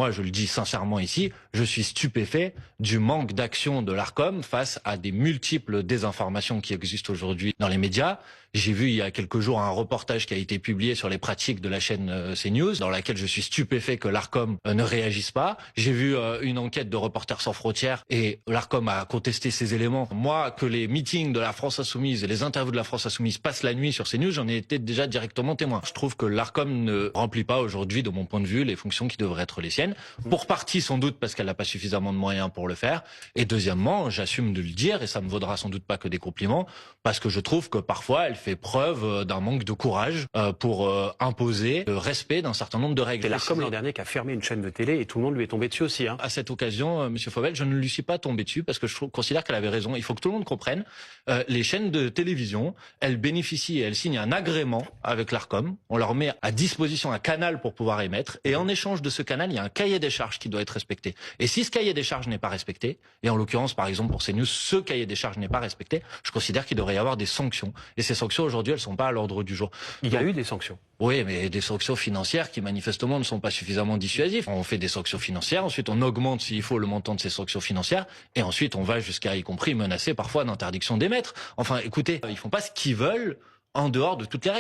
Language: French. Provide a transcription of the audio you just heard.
moi je le dis sincèrement ici, je suis stupéfait du manque d'action de l'Arcom face à des multiples désinformations qui existent aujourd'hui dans les médias. J'ai vu il y a quelques jours un reportage qui a été publié sur les pratiques de la chaîne CNews, dans laquelle je suis stupéfait que l'Arcom ne réagisse pas. J'ai vu une enquête de Reporters sans frontières et l'Arcom a contesté ces éléments. Moi, que les meetings de la France Insoumise et les interviews de la France Insoumise passent la nuit sur CNews, j'en ai été déjà directement témoin. Je trouve que l'Arcom ne remplit pas aujourd'hui, de mon point de vue, les fonctions qui devraient être les siennes. Pour partie, sans doute, parce qu'elle n'a pas suffisamment de moyens pour le faire. Et deuxièmement, j'assume de le dire, et ça me vaudra sans doute pas que des compliments, parce que je trouve que parfois, elle fait preuve d'un manque de courage pour imposer le respect d'un certain nombre de règles. C'est l'Arcom l'an dernier qui a fermé une chaîne de télé et tout le monde lui est tombé dessus aussi. Hein. À cette occasion, Monsieur Fauvel, je ne lui suis pas tombé dessus parce que je considère qu'elle avait raison. Il faut que tout le monde comprenne. Les chaînes de télévision, elles bénéficient et elles signent un agrément avec l'Arcom. On leur met à disposition un canal pour pouvoir émettre. Et en échange de ce canal, il y a un cahier des charges qui doit être respecté. Et si ce cahier des charges n'est pas respecté, et en l'occurrence, par exemple, pour CNews, ce cahier des charges n'est pas respecté, je considère qu'il devrait y avoir des sanctions. Et ces sanctions, aujourd'hui, elles sont pas à l'ordre du jour. Il y a eu des sanctions. Oui, mais des sanctions financières qui manifestement ne sont pas suffisamment dissuasives. On fait des sanctions financières, ensuite on augmente s'il faut le montant de ces sanctions financières, et ensuite on va jusqu'à y compris menacer parfois d'interdiction d'émettre. Enfin, écoutez, ils font pas ce qu'ils veulent en dehors de toutes les règles.